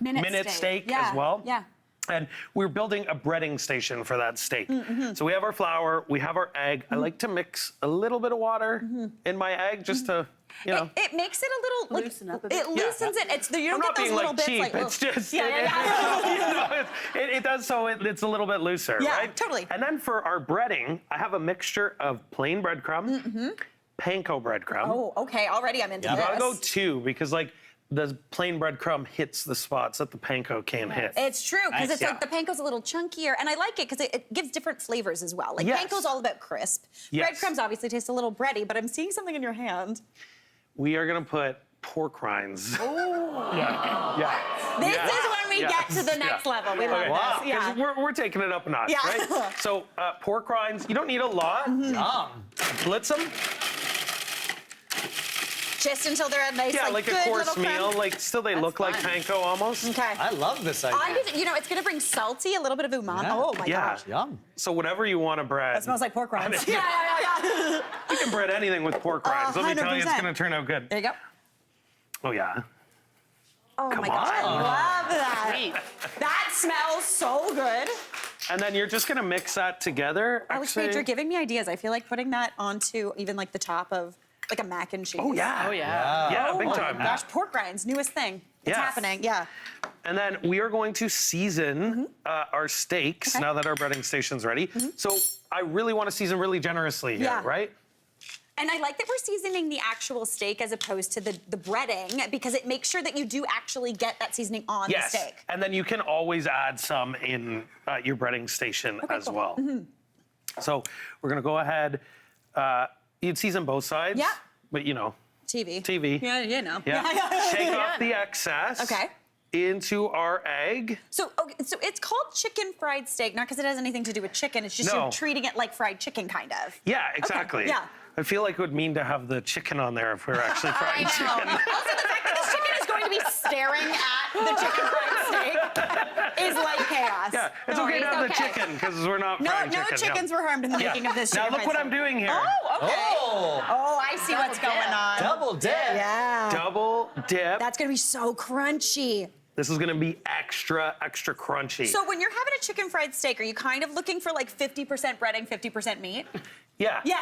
S6: minute steak
S4: Yeah,
S6: as well.
S4: yeah.
S6: And we're building a breading station for that steak.
S4: Mm-hmm.
S6: So we have our flour, we have our egg. I like to mix a little bit of water in my egg just to, you know.
S4: It makes it a little
S5: Loosen up a bit.
S4: It loosens it. It's you
S6: I'm
S4: don't
S6: not
S4: get those
S6: being
S4: little
S6: like
S4: bits
S6: cheap.
S4: like
S6: It's just
S4: yeah, yeah.
S6: it does so it's a little bit looser,
S4: Yeah,
S6: right?
S4: totally.
S6: And then for our breading, I have a mixture of plain breadcrumb, panko breadcrumb.
S4: Oh, okay. Already I'm into
S6: You
S4: this.
S6: gotta go two because like the plain breadcrumb hits the spots that the panko can't hit.
S4: It's true because it's
S6: Yeah.
S4: like the panko's a little chunkier, and I like it because it gives different flavors as well. Like
S6: Yes.
S4: panko's all about crisp.
S6: Yes.
S4: Breadcrumbs obviously taste a little bready, but I'm seeing something in your hand.
S6: We are gonna put pork rinds. Oh. Yeah.
S4: This
S6: Yeah.
S4: is when we get to the next level. We love
S6: Okay.
S4: this. Yeah.
S6: 'Cause we're taking it up a notch,
S4: Yeah.
S6: right? So pork rinds, you don't need a lot.
S2: Yum.
S6: Blitz them.
S4: Just until they're a nice,
S6: Like a
S4: good
S6: course
S4: little
S6: meal.
S4: crumb.
S6: Like still they look like
S2: fun.
S6: panko almost.
S4: Okay.
S2: I love this idea.
S4: It's gonna bring salty, a little bit of umami.
S2: Yeah.
S4: Oh my
S6: Yeah.
S4: gosh.
S2: Yum.
S6: So whatever you want to bread.
S4: That smells like pork rinds.
S6: Yeah.
S4: yeah.
S6: You can bread anything with pork rinds. Let me tell you, it's
S4: 100%.
S6: gonna turn out good.
S4: There you go.
S6: Oh yeah.
S4: Oh
S6: Come
S4: my gosh, I
S6: on.
S4: love that.
S5: Sweet.
S4: That smells so good.
S6: And then you're just gonna mix that together.
S4: Alex Page, you're giving me ideas. I feel like putting that onto even like the top of like a mac and cheese.
S6: Oh yeah.
S5: Oh, yeah.
S6: Yeah,
S4: Oh
S6: big
S4: my
S6: time.
S4: gosh, pork rinds, newest thing. It's
S6: Yes.
S4: happening, yeah.
S6: And then we are going to season our steaks
S4: Okay.
S6: now that our breading station's ready. So I really want to season really generously here,
S4: Yeah.
S6: right?
S4: And I like that we're seasoning the actual steak as opposed to the breading because it makes sure that you do actually get that seasoning on
S6: Yes.
S4: the steak.
S6: And then you can always add some in your breading station as well. So we're gonna go ahead. You'd season both sides.
S4: Yeah.
S6: But you know,
S4: TV.
S6: TV.
S4: Yeah, you know.
S6: Yeah. Take off the excess.
S4: Okay.
S6: Into our egg.
S4: So it's called chicken fried steak, not because it has anything to do with chicken. It's just
S6: No.
S4: you're treating it like fried chicken, kind of.
S6: Yeah, exactly.
S4: yeah.
S6: I feel like it would mean to have the chicken on there if we were actually frying chicken.
S4: Also, the fact that this chicken is going to be staring at the chicken fried steak is like chaos.
S6: Yeah, it's okay to have the chicken because we're not frying
S4: No
S6: chicken.
S4: chickens were harmed in the making of this
S6: Now
S4: chicken
S6: look
S4: fried
S6: what I'm
S4: steak.
S6: doing here.
S4: Oh, okay.
S2: Oh,
S4: I see what's going on.
S2: double dip.
S4: Yeah.
S6: Double dip.
S4: That's gonna be so crunchy.
S6: This is gonna be extra crunchy.
S4: So when you're having a chicken fried steak, are you kind of looking for like 50% breading, 50% meat?
S6: yeah.
S4: Yeah.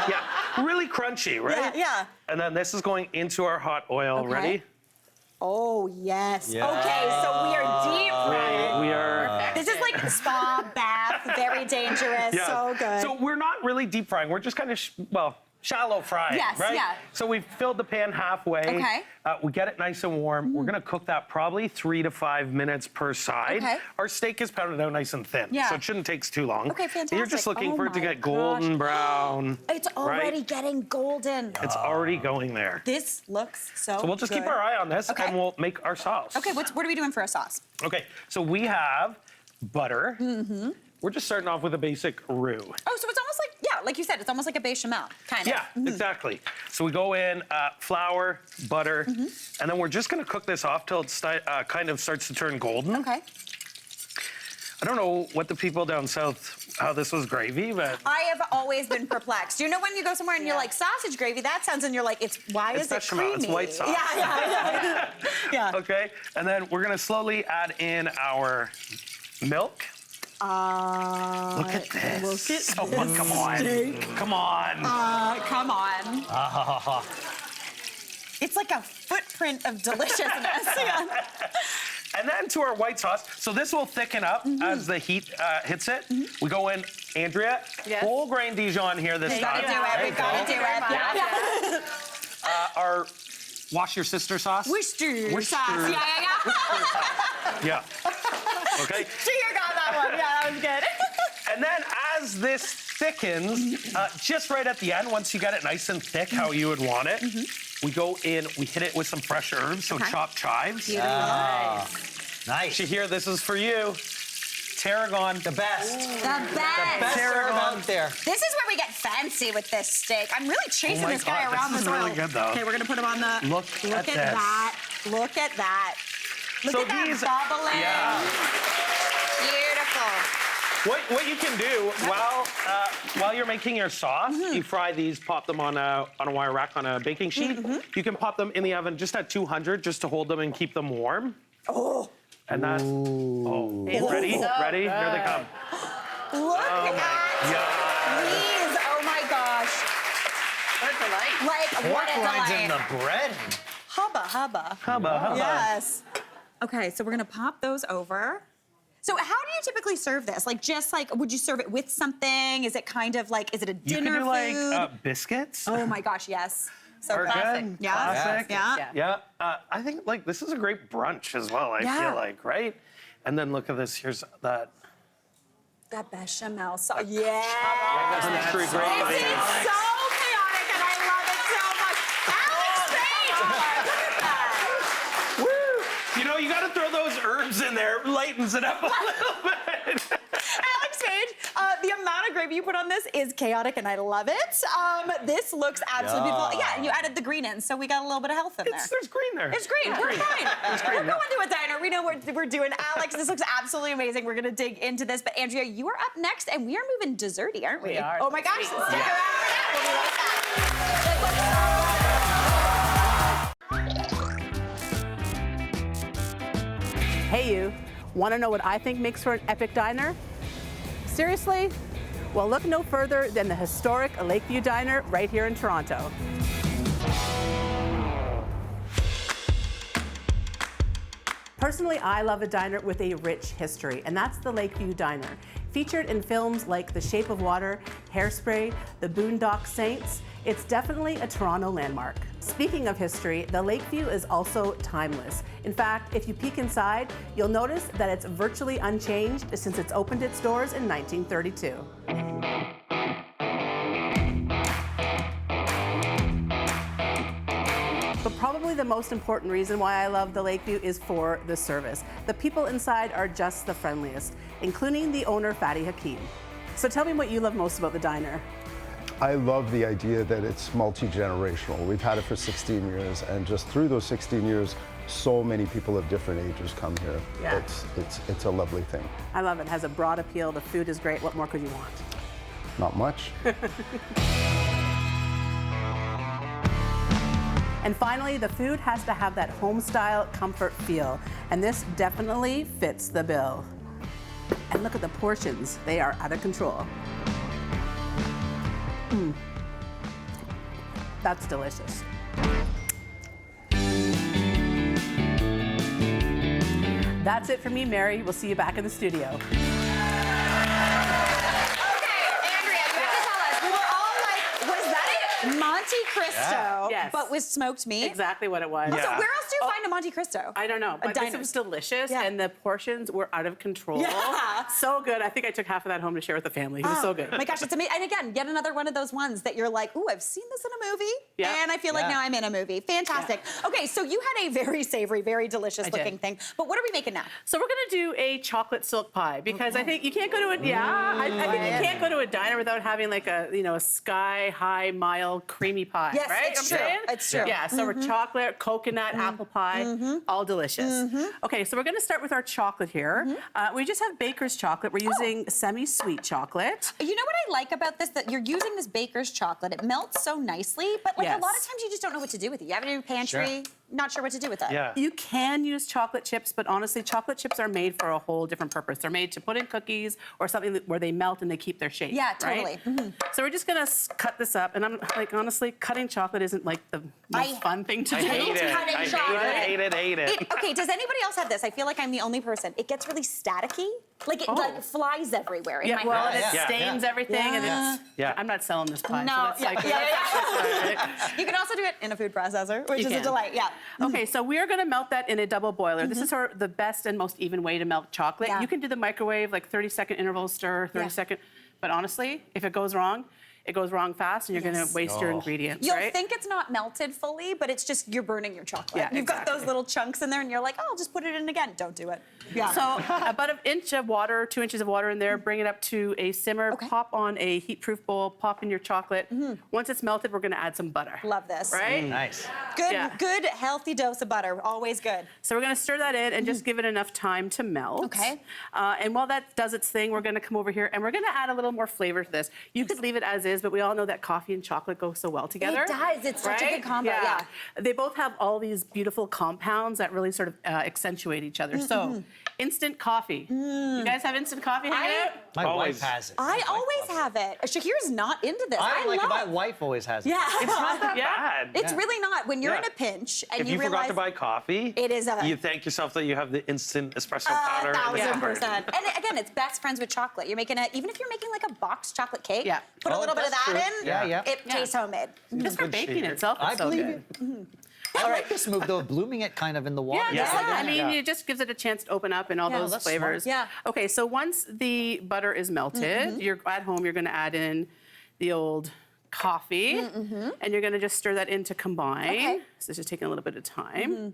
S6: Yeah. Really crunchy, right?
S4: Yeah.
S6: And then this is going into our hot oil.
S4: Okay.
S6: Ready?
S4: Oh, yes.
S2: Yeah.
S4: Okay, so we are deep frying.
S6: We are.
S4: This is like spa, bath, very dangerous,
S6: Yeah.
S4: so good.
S6: So we're not really deep frying. We're just kind of, shallow frying,
S4: Yes,
S6: right?
S4: yeah.
S6: So we've filled the pan halfway.
S4: Okay.
S6: We get it nice and warm. We're gonna cook that probably 3 to 5 minutes per side.
S4: Okay.
S6: Our steak is pounded out nice and thin,
S4: Yeah.
S6: so it shouldn't take too long.
S4: Okay,
S6: And you're just
S4: fantastic.
S6: looking
S4: Oh
S6: for it to
S4: my
S6: get golden
S4: gosh.
S6: brown.
S4: It's already
S6: right?
S4: getting golden.
S6: It's already going there.
S4: This looks so
S6: So we'll just keep
S4: good.
S6: our eye on this
S4: Okay.
S6: and we'll make our sauce.
S4: Okay, what are we doing for a sauce?
S6: Okay, so we have butter. We're just starting off with a basic roux.
S4: Oh, so it's almost like, yeah, like you said, it's almost like a bechamel, kind of.
S6: Yeah, exactly. So we go in flour, butter, and then we're just gonna cook this off till it kind of starts to turn golden.
S4: Okay.
S6: I don't know what the people down south, how this was gravy, but
S4: I have always been perplexed. You know when you go somewhere and you're like, sausage gravy, that sounds, and you're like, why
S6: It's
S4: is it
S6: bechamel,
S4: creamy?
S6: it's white sauce.
S4: Yeah. Yeah.
S6: okay. And then we're gonna slowly add in our milk. Look at this.
S4: Look at
S6: Oh,
S4: this
S6: come on.
S4: steak.
S6: Come on.
S4: Come on. It's like a footprint of deliciousness. Yeah.
S6: And then to our white sauce. So this will thicken up as the heat hits it. We go in, Andrea,
S5: Yes.
S6: whole grain Dijon here this
S4: We
S6: time.
S4: gotta do it. We gotta do it. Yeah.
S6: Our wash your sister sauce.
S4: Worcester
S6: Worcester.
S4: sauce. Yeah.
S6: Yeah. Okay.
S4: Shahir got that one. Yeah, that was good.
S6: And then as this thickens, just right at the end, once you get it nice and thick, how you would want it, we go in, we hit it with some fresh herbs, so chopped chives.
S2: Nice.
S6: Shahir, this is for you. Tarragon.
S2: The best.
S4: The best.
S2: Best herb
S6: Tarragon.
S2: out there.
S4: This is where we get fancy with this steak. I'm really chasing
S6: Oh my
S4: this guy
S6: God,
S4: around
S6: this is
S4: oil.
S6: really good, though.
S4: Okay, we're gonna put him on the.
S6: Look at
S4: at
S6: this.
S4: that. Look at that. Look
S6: So
S4: at that
S6: these-
S4: bubbling.
S6: Yeah.
S4: Beautiful.
S6: What you can do while you're making your sauce, you fry these, pop them on a wire rack on a baking sheet. You can pop them in the oven just at 200 just to hold them and keep them warm.
S4: Oh.
S6: And that's ready?
S5: so
S6: Ready? Here they come.
S4: Look at
S6: God.
S4: these. Oh my gosh.
S5: What a delight.
S4: Like, what
S2: Pork
S4: a
S2: rinds in
S4: delight.
S2: the bread.
S4: Hubba, hubba.
S6: Hubba.
S4: Yes. Okay, so we're gonna pop those over. So how do you typically serve this? Like, just like, would you serve it with something? Is it kind of like, is it a
S6: You
S4: dinner
S6: can do
S4: food?
S6: like biscuits.
S4: Oh my gosh, yes. So
S6: Are
S4: classic.
S6: good.
S4: Yeah.
S6: Classic.
S4: Yeah.
S6: Yeah. I think like this is a great brunch as well. I
S4: Yeah.
S6: feel like, right? And then look at this. Here's that.
S4: That bechamel sauce. Yeah.
S6: Country
S4: This
S6: gravy.
S4: is so chaotic and I love it so much. Alex Page! Look at that.
S6: Woo! You know, you got to throw those herbs in there. Lightens it up a little bit.
S4: Alex Page, the amount of gravy you put on this is chaotic and I love it. This looks absolutely beautiful. Yeah, and you added the green in, so we got a little bit of health in there.
S6: There's green there.
S4: It's green. We're fine.
S6: green,
S4: We're going to a diner. We know what we're doing. Alex, this looks absolutely amazing. We're going to dig into this. But Andrea, you are up next, and we are moving desserty, aren't we?
S5: We are.
S4: Oh my gosh. Stick around for that. We'll be right back.
S10: Hey you, want to know what I think makes for an epic diner? Seriously? Well, look no further than the historic Lakeview Diner right here in Toronto. Personally, I love a diner with a rich history, and that's the Lakeview Diner. Featured in films like The Shape of Water, Hairspray, The Boondock Saints, it's definitely a Toronto landmark. Speaking of history, the Lakeview is also timeless. In fact, if you peek inside, you'll notice that it's virtually unchanged since it's opened its doors in 1932. But probably the most important reason why I love the Lakeview is for the service. The people inside are just the friendliest, including the owner, Fadi Hakim. So tell me what you love most about the diner.
S11: I love the idea that it's multi-generational. We've had it for 16 years, and just through those 16 years, so many people of different ages come here.
S10: Yeah.
S11: It's a lovely thing.
S10: I love it. It has a broad appeal. The food is great. What more could you want?
S11: Not much.
S10: And finally, the food has to have that home-style comfort feel, and this definitely fits the bill. And look at the portions. They are out of control. That's delicious. That's it for me, Mary. We'll see you back in the studio.
S4: Monte Cristo,
S5: Yes.
S4: but with smoked meat.
S5: Exactly what it was.
S4: So where else do you find a Monte Cristo?
S5: I don't know, but this
S4: diner.
S5: was delicious,
S4: Yeah.
S5: and the portions were out of control.
S4: Yeah.
S5: So good. I think I took half of that home to share with the family. It was so good.
S4: Oh my gosh, it's amazing. And again, yet another one of those ones that you're like, ooh, I've seen this in a movie,
S5: Yeah.
S4: and I feel like now I'm in a movie. Fantastic. Okay, so you had a very savory, very delicious looking thing, but what are we making now?
S5: So we're gonna do a chocolate silk pie because I think you can't go to a I think you can't go to a diner without having like a a sky high mild creamy pie.
S4: Yes,
S5: right?
S4: it's
S5: I'm
S4: true.
S5: saying?
S4: It's true.
S5: Yeah. So we're chocolate, coconut, apple pie, all delicious. Okay, so we're gonna start with our chocolate here. We just have baker's chocolate. We're using semi-sweet chocolate.
S4: You know what I like about this? That you're using this baker's chocolate. It melts so nicely, but like a lot of times you just don't know what to do with it. You have it in your pantry, not sure what to do with it.
S6: Yeah.
S5: You can use chocolate chips, but honestly, chocolate chips are made for a whole different purpose. They're made to put in cookies or something where they melt and they keep their shape.
S4: Yeah, totally.
S5: Right? So we're just gonna cut this up, and I'm like, honestly, cutting chocolate isn't like the most fun thing to do.
S6: I hate it.
S4: Okay, does anybody else have this? I feel like I'm the only person. It gets really staticky. Like it like flies everywhere in my house.
S5: And it stains everything, and it's. I'm not selling this pie.
S4: No,
S5: so that's like,
S4: You can also do it in a food processor, which is a delight. Yeah.
S5: Okay, so we are going to melt that in a double boiler. This is the best and most even way to melt chocolate.
S4: Yeah.
S5: You can do the microwave, like 30-second intervals, stir, 30-second. But honestly, if it goes wrong, it goes wrong fast, and you're going to waste your ingredients,
S4: You'll
S5: right?
S4: think it's not melted fully, but it's just you're burning your chocolate.
S5: Yeah,
S4: You've got those little chunks in there, and you're like, oh, I'll just put it in again. Don't do it. Yeah.
S5: So about an inch of water, 2 inches of water in there, bring it up to a simmer, pop on a heat-proof bowl, pop in your chocolate. Once it's melted, we're going to add some butter.
S4: Love this.
S5: Right?
S2: Nice.
S4: Good, healthy dose of butter. Always good.
S5: So we're going to stir that in and just give it enough time to melt.
S4: Okay.
S5: And while that does its thing, we're going to come over here and we're going to add a little more flavor to this. You could leave it as is, but we all know that coffee and chocolate go so well together.
S4: It does. It's such a good combo. Yeah.
S5: They both have all these beautiful compounds that really sort of accentuate each other. So instant coffee. You guys have instant coffee hanging out?
S2: My wife has it.
S4: I always have it. Shahir's not into this.
S2: I like it.
S4: love
S2: My wife always has it.
S4: Yeah.
S6: It's not that bad.
S4: It's really not. When you're in a pinch and
S6: If you forgot
S4: realize
S6: to buy coffee,
S4: it is
S6: you thank yourself that you have the instant espresso powder in the cupboard.
S4: 1,000%. And again, it's best friends with chocolate. You're making even if you're making like a boxed chocolate cake, put a little bit of that in.
S2: Yeah.
S4: It tastes homemade.
S5: Just for baking itself, it's so good.
S2: I like this move though, blooming it kind of in the water.
S5: I mean, it just gives it a chance to open up and all those
S2: that's
S5: flavors.
S2: smart.
S4: Yeah.
S5: Okay, so once the butter is melted, you're at home, you're going to add in the old coffee, and you're going to just stir that in to combine.
S4: Okay.
S5: So it's just taking a little bit of time.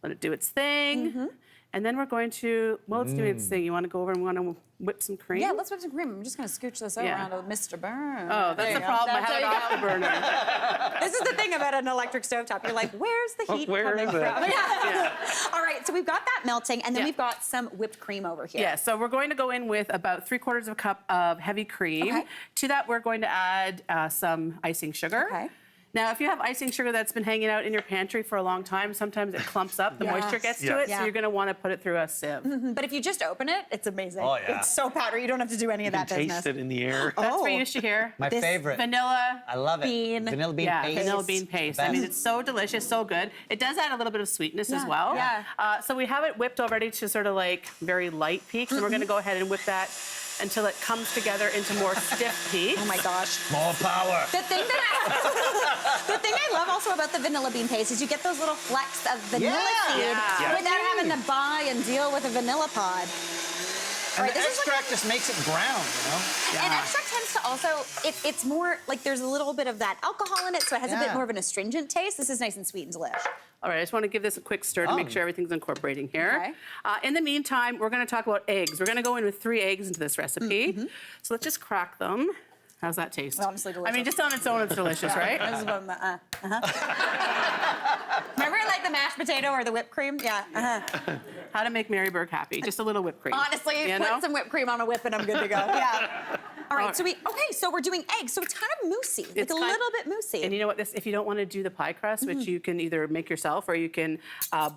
S5: Let it do its thing. And then we're going to, well, it's doing its thing. You want to go over and we want to whip some cream?
S4: Yeah, let's whip some cream. I'm just going to scooch this over onto Mr. Burn.
S5: Oh, that's the problem. I have it off the burner.
S4: This is the thing about an electric stovetop. You're like, where's the heat coming from? Yeah. All right, so we've got that melting, and then we've got some whipped cream over here.
S5: Yeah, so we're going to go in with about 3/4 of a cup of heavy cream.
S4: Okay.
S5: To that, we're going to add some icing sugar.
S4: Okay.
S5: Now, if you have icing sugar that's been hanging out in your pantry for a long time, sometimes it clumps up, the moisture gets to it, so you're gonna wanna put it through a sieve.
S4: But if you just open it, it's amazing.
S2: Oh, yeah.
S4: It's so powdery, you don't have to do any of that business.
S6: Taste it in the air.
S5: That's for you, Shahir.
S2: My favorite.
S5: Vanilla.
S2: I love it.
S4: bean.
S2: Vanilla bean
S5: Yeah,
S2: paste.
S5: vanilla bean paste. I mean, it's so delicious, so good. It does add a little bit of sweetness as well.
S4: Yeah.
S5: So we have it whipped already to sort of like very light peaks, and we're gonna go ahead and whip that until it comes together into more stiff peaks.
S4: Oh my gosh.
S2: More power.
S4: The thing I love also about the vanilla bean paste is you get those little flecks of vanilla seed without having to buy and deal with a vanilla pod.
S2: And
S4: Right,
S2: the
S4: this is
S2: extract just makes it brown, you know?
S4: And extract tends to also, it's more like there's a little bit of that alcohol in it, so it has a bit more of an astringent taste. This is nice and sweet and delish.
S5: All right, I just want to give this a quick stir to make sure everything's incorporating here.
S4: Okay.
S5: In the meantime, we're going to talk about eggs. We're going to go in with 3 eggs into this recipe. So let's just crack them. How's that taste?
S4: Honestly delicious.
S5: I mean, just on its own, it's delicious, right?
S4: This is what Remember like the mashed potato or the whipped cream? Yeah.
S5: How to make Mary Berg happy. Just a little whipped cream.
S4: Honestly,
S5: you
S4: put
S5: know?
S4: some whipped cream on a whip and I'm good to go. Yeah. All right, so so we're doing eggs. So it's kind of moussey. It's a little bit moussey.
S5: And you know what? If you don't want to do the pie crust, which you can either make yourself or you can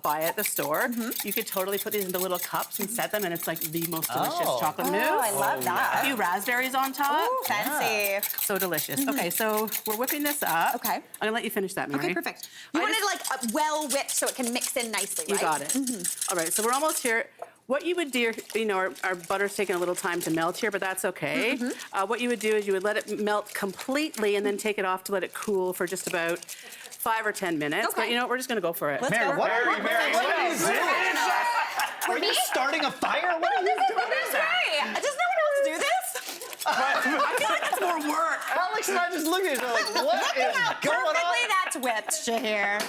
S5: buy at the store, you could totally put these into little cups and set them, and it's like the most delicious chocolate mousse.
S4: Oh, I love that.
S5: A few raspberries on top.
S4: Ooh, fancy.
S5: So delicious. Okay, so we're whipping this up.
S4: Okay.
S5: I'm gonna let you finish that, Mary.
S4: Okay, perfect. You want it like well whipped so it can mix in nicely, right?
S5: You got it. All right, so we're almost here. What you would do, you know, our butter's taking a little time to melt here, but that's okay. What you would do is you would let it melt completely and then take it off to let it cool for just about 5 or 10 minutes.
S4: Okay.
S5: But you know what, we're just gonna go for it.
S2: Mary, what are you doing? Are you starting a fire? What are you doing?
S4: Does no one else do this?
S5: I feel like that's more work.
S2: Alex and I just look at each other like, what is going on?
S4: Perfectly that's whipped, Shahir.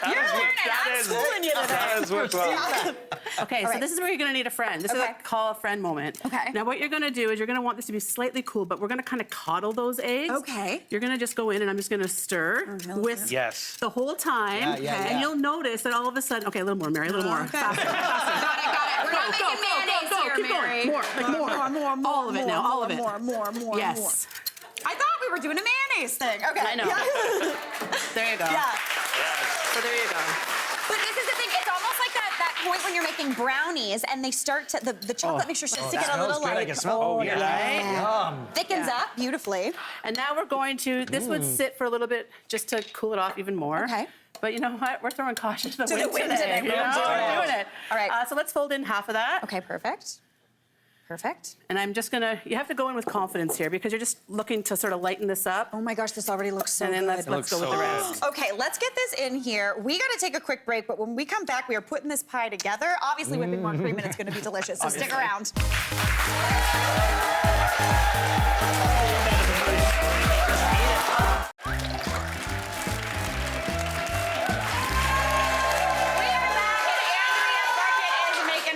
S4: You're learning. I'm schooling you today.
S6: That is whipped well.
S5: Okay, so this is where you're gonna need a friend. This is a call a friend moment.
S4: Okay.
S5: Now what you're gonna do is you're gonna want this to be slightly cool, but we're gonna kind of coddle those eggs.
S4: Okay.
S5: You're gonna just go in and I'm just gonna stir with the whole time. And you'll notice that all of a sudden, okay, a little more, Mary, a little more. Faster.
S4: Got it. We're not making mayonnaise here,
S5: Keep
S4: Mary.
S5: going. More, like more. All of it now, all of it.
S4: More.
S5: Yes.
S4: I thought we were doing a mayonnaise thing. Okay.
S5: I know. There you go.
S4: Yeah.
S5: So there you go.
S4: But this is the thing, it's almost like that point when you're making brownies and they start to, the chocolate mixture starts to get a little
S2: Good. I
S4: like,
S2: can smell it.
S4: thickens up beautifully.
S5: And now we're going to, this would sit for a little bit just to cool it off even more.
S4: Okay.
S5: But you know what? We're throwing caution to the wind
S4: wind
S5: today.
S4: today.
S5: You know? We're doing it.
S4: All right.
S5: So let's fold in half of that.
S4: Okay, perfect. Perfect.
S5: And I'm just gonna, you have to go in with confidence here because you're just looking to sort of lighten this up.
S4: Oh my gosh, this already looks so
S5: And then
S4: good.
S5: let's go with the rest.
S4: Okay, let's get this in here. We gotta take a quick break, but when we come back, we are putting this pie together. Obviously whipping more cream and it's gonna be delicious, so stick around.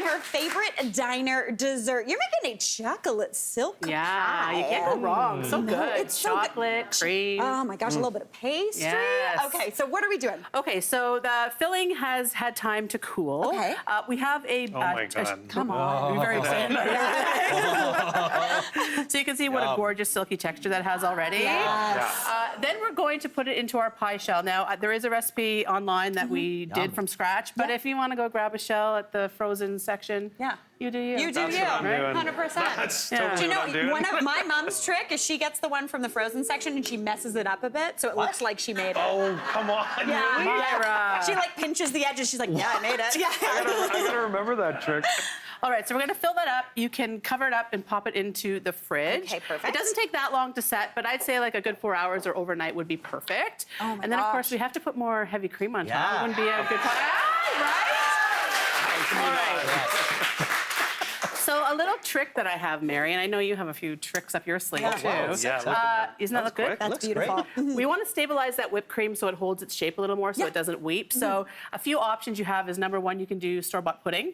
S4: Her favorite diner dessert. You're making a chocolate silk pie.
S5: Yeah, you can't go wrong. So good.
S4: It's so
S5: chocolate, cream.
S4: Oh my gosh, a little bit of pastry.
S5: Yes.
S4: Okay, so what are we doing?
S5: Okay, so the filling has had time to cool.
S4: Okay.
S5: We have a...
S6: Oh my God.
S4: Come on.
S5: We're very excited. So you can see what a gorgeous silky texture that has already.
S4: Yes.
S5: Then we're going to put it into our pie shell. Now, there is a recipe online that we did from scratch, but if you want to go grab a shell at the frozen section, you do you.
S4: You do
S6: That's
S4: you,
S6: what I'm doing.
S4: 100%.
S6: That's totally
S4: Do you
S6: what I'm doing.
S4: know, one of my mom's trick is she gets the one from the frozen section and she messes it up a bit so it looks like she made it.
S6: Oh, come on.
S4: Yeah.
S5: Myra.
S4: She like pinches the edges. She's like, yeah, I made it. Yeah.
S6: I gotta remember that trick.
S5: All right, so we're gonna fill that up. You can cover it up and pop it into the fridge.
S4: Okay, perfect.
S5: It doesn't take that long to set, but I'd say like a good 4 hours or overnight would be perfect.
S4: Oh my
S5: And then of course
S4: gosh.
S5: we have to put more heavy cream on top.
S2: Yeah.
S5: It wouldn't be a good pie. Right? All right. So a little trick that I have, Mary, and I know you have a few tricks up your sleeve too.
S6: Yeah,
S5: Isn't that look good?
S4: That's
S2: Looks
S4: beautiful.
S5: We want to stabilize that whipped cream so it holds its shape a little more so it doesn't weep. So a few options you have is number one, you can do store-bought pudding,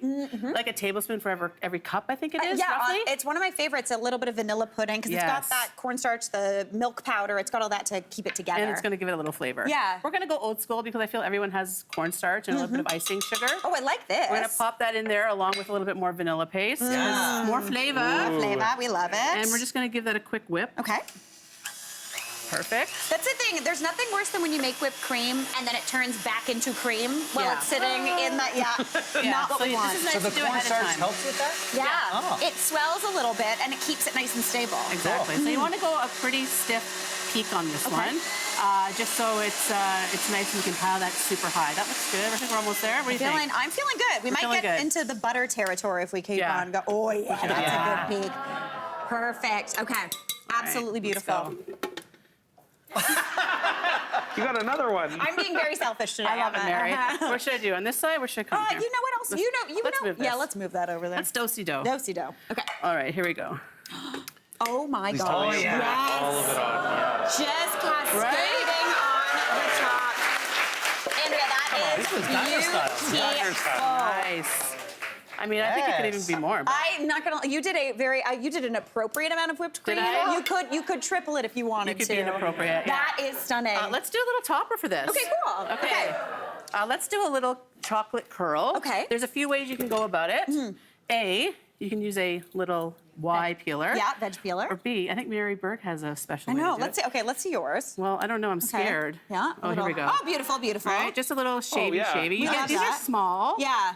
S5: like a tablespoon for every cup, I think it is, roughly.
S4: It's one of my favorites, a little bit of vanilla pudding because it's got that cornstarch, the milk powder, it's got all that to keep it together.
S5: And it's going to give it a little flavor.
S4: Yeah.
S5: We're going to go old school because I feel everyone has cornstarch and a little bit of icing sugar.
S4: Oh, I like this.
S5: We're going to pop that in there along with a little bit more vanilla paste. More flavor.
S4: Flavor, we love it.
S5: And we're just going to give that a quick whip.
S4: Okay.
S5: Perfect.
S4: That's the thing. There's nothing worse than when you make whipped cream and then it turns back into cream while it's sitting in that. Not what we want.
S5: This is nice
S2: So the
S5: to do ahead of
S2: cornstarch
S5: time.
S2: helps with that?
S4: Yeah.
S2: Oh.
S4: It swells a little bit and it keeps it nice and stable.
S5: Exactly. So you want to go a pretty stiff peak on this one, just so it's nice and you can pile that super high. That looks good. I think we're almost there. What do you think?
S4: I'm feeling good. We might
S5: feeling
S4: get
S5: good.
S4: into the butter territory if we keep on go. Oh yeah, that's a good peak. Perfect. Okay. Absolutely beautiful.
S6: You got another one.
S4: I'm being very selfish today.
S5: I love it, Mary. What should I do? On this side? Where should I come here?
S4: You know what else?
S5: Let's move this.
S4: Yeah, let's move that over there.
S5: That's do-si-do.
S4: Do-si-do. Okay.
S5: All right, here we go.
S4: Oh my
S2: tell
S4: gosh.
S2: me.
S4: Yes.
S6: All of it on. Yeah.
S4: Just cascading on the top. Andrea, that is
S2: This is diner style.
S4: beautiful.
S5: Nice. I mean, I think it could even be more. But
S4: I'm not gonna. You did a very. You did an appropriate amount of whipped cream.
S5: Did I?
S4: You could triple it if you wanted
S5: could
S4: to.
S5: be inappropriate, yeah.
S4: That is stunning.
S5: let's do a little topper for this.
S4: Okay, cool.
S5: Okay. Let's do a little chocolate curl.
S4: Okay.
S5: There's a few ways you can go about it. A, you can use a little Y peeler.
S4: Yeah, veg peeler.
S5: Or B, I think Mary Berg has a special
S4: I
S5: way
S4: know.
S5: to do
S4: Let's see. Okay, let's see yours.
S5: Well, I don't know. I'm
S4: Okay.
S5: scared.
S4: Yeah.
S5: Oh, here we go.
S4: Oh, beautiful, beautiful.
S5: Right, just a little shavy,
S6: yeah.
S5: shavy.
S4: We love
S5: These are
S4: that.
S5: small.
S4: Yeah.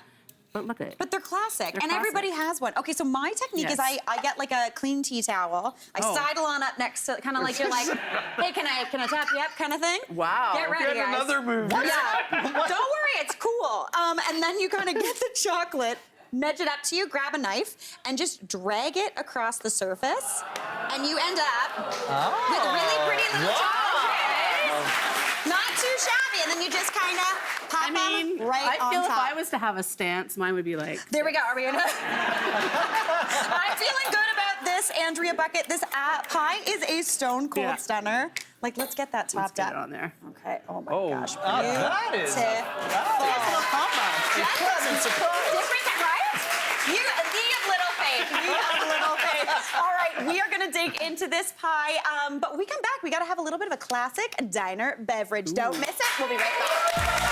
S5: But look at it.
S4: But they're classic,
S5: They're
S4: and
S5: classic.
S4: everybody has one. Okay, so my technique is
S5: Yes.
S4: I get like a clean tea towel. I sidle on up next to, kind of like you're like, hey, can I tap you up kind of thing?
S5: Wow.
S4: Get ready,
S6: Get
S4: guys.
S6: another move.
S4: Yeah. Don't worry, it's cool. And then you kind of get the chocolate, nudge it up to you, grab a knife, and just drag it across the surface, and you end up with really pretty little chocolate chips. Not too shabby, and then you just kind of pop them right
S5: I feel
S4: on
S5: if
S4: top.
S5: I was to have a stance, mine would be like.
S4: There we go. Are we gonna? I'm feeling good about this, Andrea Buckett. This pie is a stone cold stunner. Like, let's get that
S5: Let's
S4: topped
S5: get
S4: up.
S5: it on there.
S4: Okay. Oh my gosh.
S2: That is a pleasant surprise.
S4: Different, right? You have little faith. You have little faith. All right, we are gonna dig into this pie, but when we come back, we gotta have a little bit of a classic diner beverage. Don't miss it. We'll be right back.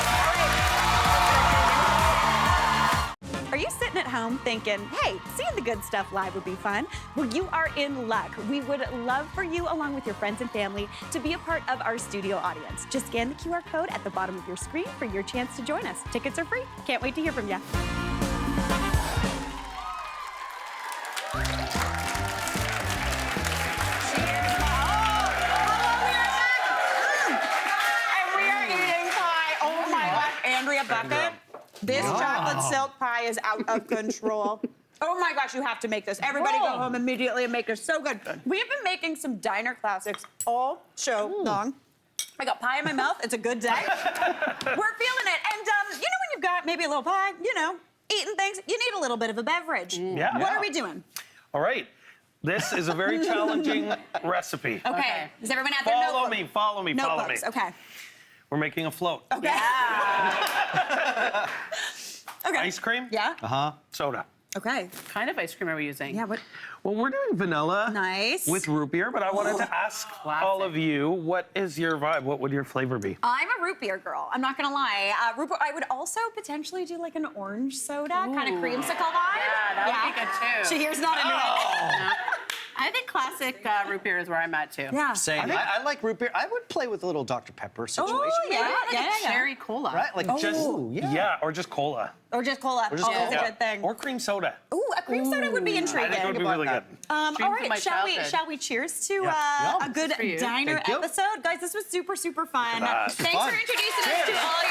S4: Are you sitting at home thinking, hey, seeing the good stuff live would be fun? Well, you are in luck. We would love for you, along with your friends and family, to be a part of our studio audience. Just scan the QR code at the bottom of your screen for your chance to join us. Tickets are free. Can't wait to hear from you. And we are eating pie. Oh my gosh, Andrea Buckett. This chocolate silk pie is out of control. Oh my gosh, you have to make this. Everybody go home immediately and make this. So good. We have been making some diner classics all show long. I got pie in my mouth. It's a good day. We're feeling it. And you know when you've got maybe a little pie, you know, eating things, you need a little bit of a beverage.
S6: Yeah.
S4: What are we doing?
S6: All right. This is a very challenging recipe.
S4: Okay. Is everyone out there?
S6: Follow me, follow me, follow me.
S4: Notebooks. Okay.
S6: We're making a float.
S4: Okay. Okay.
S6: Ice cream?
S4: Yeah.
S6: Soda.
S4: Okay.
S5: What kind of ice cream are we using?
S4: Yeah. What?
S6: Well, we're doing vanilla.
S4: Nice.
S6: With root beer, but I wanted to ask all of you, what is your vibe? What would your flavor be?
S4: I'm a root beer girl. I'm not gonna lie. Root beer, I would also potentially do like an orange soda, kind of creamsicle vibe.
S5: Yeah, that would be good too.
S4: Shahir's not into it.
S5: I think classic root beer is where I'm at too.
S4: Yeah.
S2: Same. I like root beer. I would play with a little Dr. Pepper situation.
S4: Oh, yeah.
S5: Like a cherry cola.
S2: Right? Like
S6: Yeah, or just cola.
S4: Or just cola.
S2: just
S4: Always
S2: cola.
S4: a good thing.
S6: Or cream soda.
S4: Ooh, a cream soda would be
S6: I
S4: intriguing.
S6: think it would be really good.
S4: All
S5: Dreams of
S4: right,
S5: my
S4: shall
S5: childhood.
S4: we cheers to
S2: Yeah.
S4: a good
S5: for you.
S4: diner
S2: Thank you.
S4: episode? Guys, this was super, super fun.
S6: that.
S4: Thanks for introducing us to all